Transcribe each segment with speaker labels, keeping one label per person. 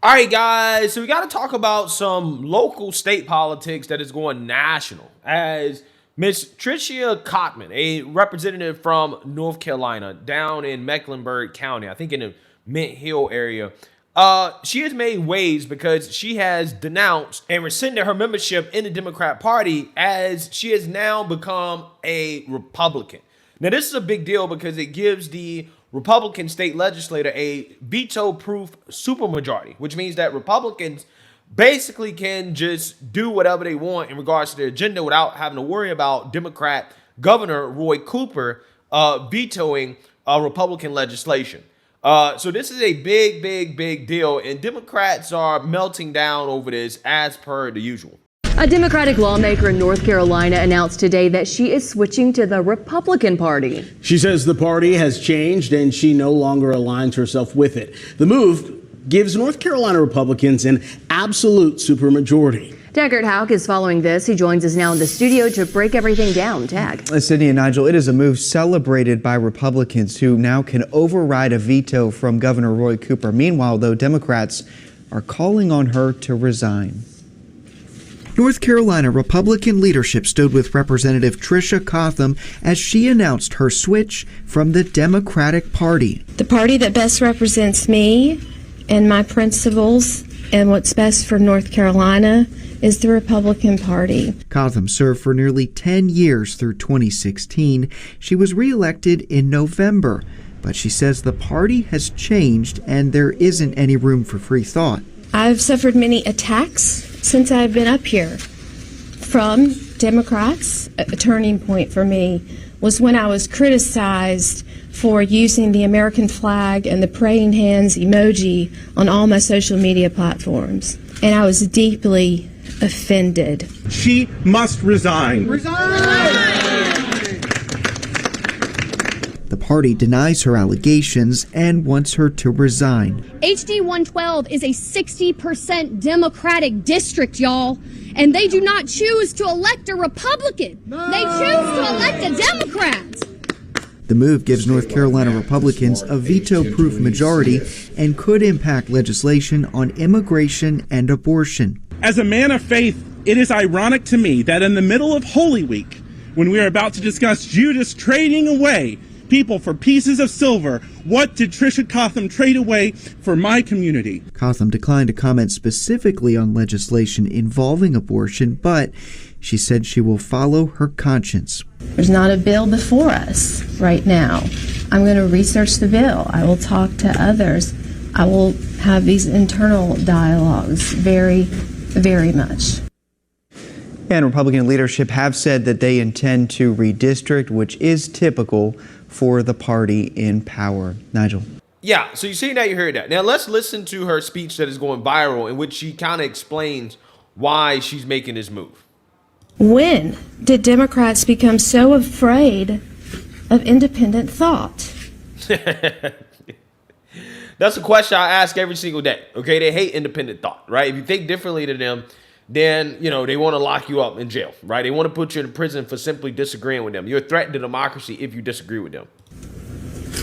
Speaker 1: All right, guys, so we got to talk about some local state politics that is going national. As Miss Tricia Cotham, a representative from North Carolina down in Mecklenburg County, I think in the Mint Hill area, she has made waves because she has denounced and rescinded her membership in the Democrat Party as she has now become a Republican. Now, this is a big deal because it gives the Republican state legislator a veto-proof supermajority, which means that Republicans basically can just do whatever they want in regards to their agenda without having to worry about Democrat Governor Roy Cooper vetoing Republican legislation. So this is a big deal, and Democrats are melting down over this as per the usual.
Speaker 2: A Democratic lawmaker in North Carolina announced today that she is switching to the Republican Party.
Speaker 3: She says the party has changed and she no longer aligns herself with it. The move gives North Carolina Republicans an absolute supermajority.
Speaker 2: Taggart Houck is following this. He joins us now in the studio to break everything down. Tag.
Speaker 4: Sydney and Nigel, it is a move celebrated by Republicans who now can override a veto from Governor Roy Cooper. Meanwhile, though, Democrats are calling on her to resign. North Carolina Republican leadership stood with Representative Tricia Cotham as she announced her switch from the Democratic Party.
Speaker 5: The party that best represents me and my principles and what's best for North Carolina is the Republican Party.
Speaker 4: Cotham served for nearly 10 years through 2016. She was reelected in November, but she says the party has changed and there isn't any room for free thought.
Speaker 5: I've suffered many attacks since I've been up here from Democrats. A turning point for me was when I was criticized for using the American flag and the praying hands emoji on all my social media platforms. And I was deeply offended.
Speaker 6: She must resign.
Speaker 4: The party denies her allegations and wants her to resign.
Speaker 7: HD 112 is a 60% Democratic district, y'all, and they do not choose to elect a Republican. No. They choose to elect a Democrat.
Speaker 4: The move gives North Carolina Republicans a veto-proof majority and could impact legislation on immigration and abortion.
Speaker 6: As a man of faith, it is ironic to me that in the middle of Holy Week, when we are about to discuss Judas trading away people for pieces of silver, what did Tricia Cotham trade away for my community?
Speaker 4: Cotham declined to comment specifically on legislation involving abortion, but she said she will follow her conscience.
Speaker 5: There's not a bill before us right now. I'm going to research the bill. I will talk to others. I will have these internal dialogues very much.
Speaker 4: And Republican leadership have said that they intend to redistrict, which is typical for the party in power. Nigel.
Speaker 1: Yeah, so you see that, you heard that. Now let's listen to her speech that is going viral in which she kind of explains why she's making this move.
Speaker 5: When did Democrats become so afraid of independent thought?
Speaker 1: That's a question I ask every single day. Okay, they hate independent thought, right? If you think differently than them, then, you know, they want to lock you up in jail, right? They want to put you in prison for simply disagreeing with them. You're a threat to democracy if you disagree with them.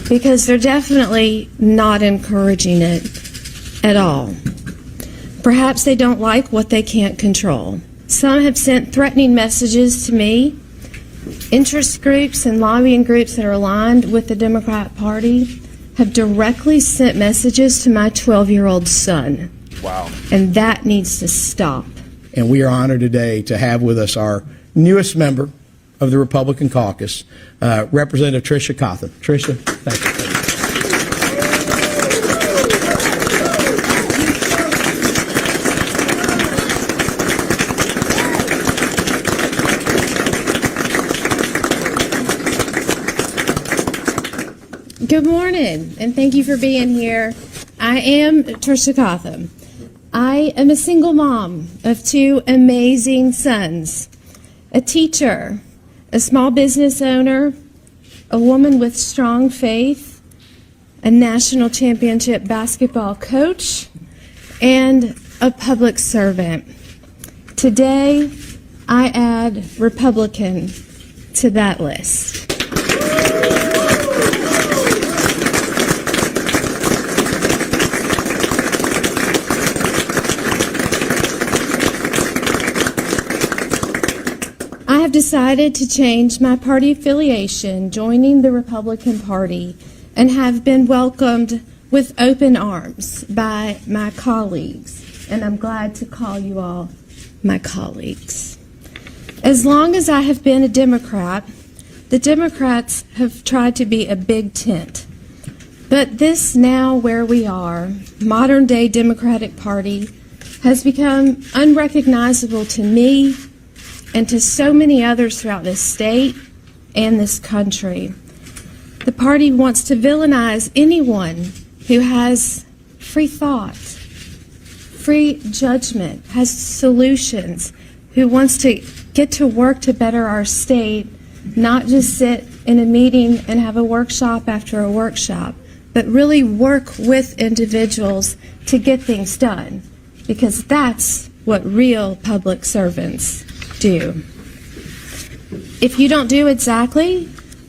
Speaker 5: Because they're definitely not encouraging it at all. Perhaps they don't like what they can't control. Some have sent threatening messages to me. Interest groups and lobbying groups that are aligned with the Democrat Party have directly sent messages to my 12-year-old son.
Speaker 1: Wow.
Speaker 5: And that needs to stop.
Speaker 8: And we are honored today to have with us our newest member of the Republican caucus, Representative Tricia Cotham. Tricia, thank you.
Speaker 5: Good morning, and thank you for being here. I am Tricia Cotham. I am a single mom of two amazing sons, a teacher, a small business owner, a woman with strong faith, a national championship basketball coach, and a public servant. Today, I add Republican to that list. have decided to change my party affiliation, joining the Republican Party, and have been welcomed with open arms by my colleagues. And I'm glad to call you all my colleagues. As long as I have been a Democrat, the Democrats have tried to be a big tent. But this now where we are, modern day Democratic Party, has become unrecognizable to me and to so many others throughout this state and this country. The party wants to villainize anyone who has free thought, free judgment, has solutions, who wants to get to work to better our state, not just sit in a meeting and have a workshop after a workshop, but really work with individuals to get things done, because that's what real public servants do. If you don't do exactly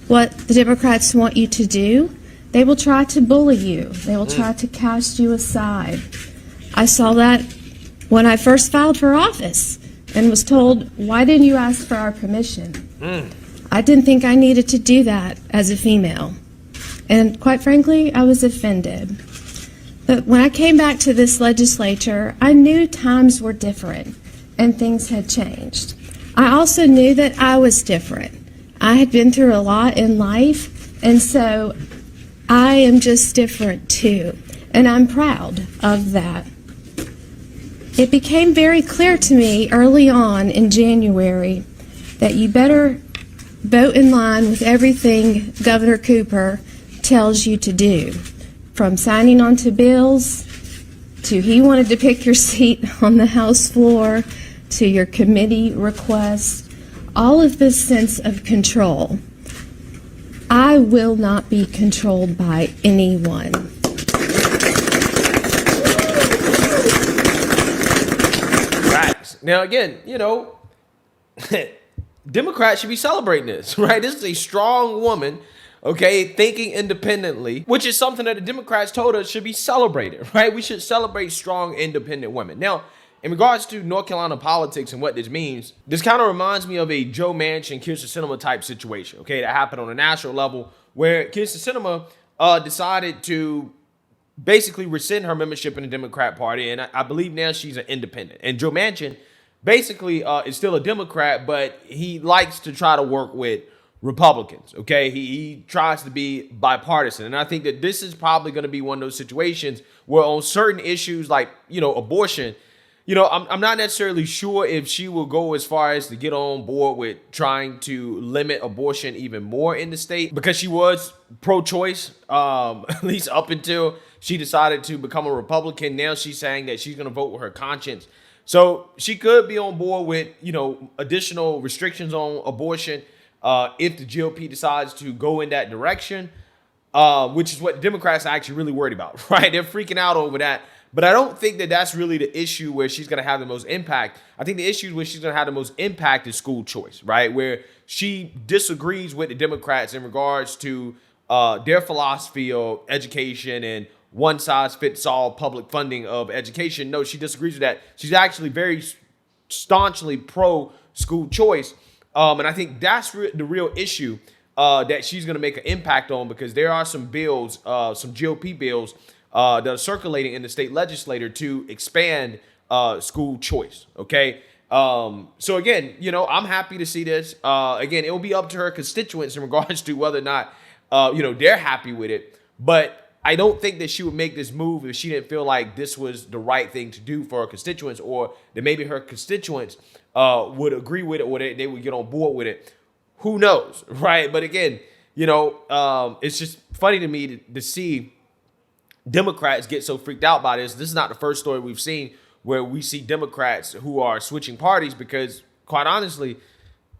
Speaker 5: what the Democrats want you to do, they will try to bully you. They will try to cast you aside. I saw that when I first filed for office and was told, why didn't you ask for our permission? I didn't think I needed to do that as a female. And quite frankly, I was offended. But when I came back to this legislature, I knew times were different and things had changed. I also knew that I was different. I had been through a lot in life, and so I am just different too. And I'm proud of that. It became very clear to me early on in January that you better vote in line with everything Governor Cooper tells you to do, from signing onto bills to he wanted to pick your seat on the House floor to your committee requests, all of this sense of control. I will not be controlled by anyone.
Speaker 1: Right. Now, again, Democrats should be celebrating this, right? This is a strong woman, okay, thinking independently, which is something that the Democrats told us should be celebrated, right? We should celebrate strong, independent women. Now, in regards to North Carolina politics and what this means, this kind of reminds me of a Joe Manchin, Kyrsten Sinema type situation, okay, that happened on a national level where Kyrsten Sinema decided to basically rescind her membership in the Democrat Party, and I believe now she's an independent. And Joe Manchin basically is still a Democrat, but he likes to try to work with Republicans, okay? He tries to be bipartisan, and I think that this is probably going to be one of those situations where on certain issues like, abortion, I'm not necessarily sure if she will go as far as to get on board with trying to limit abortion even more in the state, because she was pro-choice, at least up until she decided to become a Republican. Now she's saying that she's going to vote with her conscience. So she could be on board with, additional restrictions on abortion if the GOP decides to go in that direction, which is what Democrats are actually really worried about, right? They're freaking out over that. But I don't think that that's really the issue where she's going to have the most impact. I think the issue where she's going to have the most impact is school choice, right? Where she disagrees with the Democrats in regards to their philosophy of education and one-size-fits-all public funding of education. No, she disagrees with that. She's actually very staunchly pro-school choice. And I think that's the real issue that she's going to make an impact on, because there are some bills, some GOP bills, that are circulating in the state legislature to expand school choice, okay? So again, I'm happy to see this. Again, it will be up to her constituents in regards to whether or not, they're happy with it. But I don't think that she would make this move if she didn't feel like this was the right thing to do for her constituents, or that maybe her constituents would agree with it, or they would get on board with it. Who knows, right? But again, it's just funny to me to see Democrats get so freaked out by this. This is not the first story we've seen where we see Democrats who are switching parties, because quite honestly,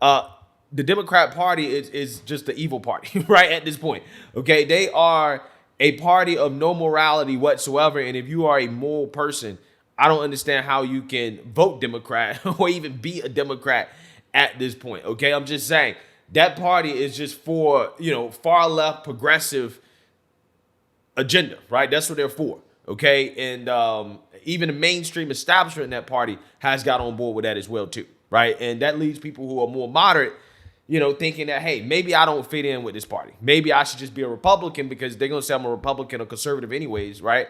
Speaker 1: the Democrat Party is just the evil party, right? At this point, okay? They are a party of no morality whatsoever. And if you are a moral person, I don't understand how you can vote Democrat or even be a Democrat at this point, okay? I'm just saying that party is just for, far left progressive agenda, right? That's what they're for, okay? And even the mainstream establishment in that party has got on board with that as well too, right? And that leaves people who are more moderate, thinking that, hey, maybe I don't fit in with this party. Maybe I should just be a Republican because they're going to say I'm a Republican or conservative anyways, right?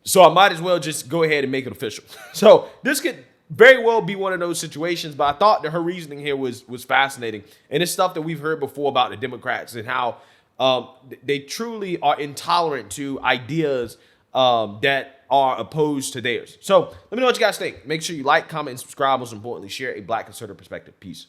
Speaker 1: So I might as well just go ahead and make it official. So this could very well be one of those situations, but I thought that her reasoning here was fascinating. And it's stuff that we've heard before about the Democrats and how they truly are intolerant to ideas that are opposed to theirs. So let me know what you guys think. Make sure you like, comment, and subscribe. Most importantly, share a Black conservative perspective. Peace.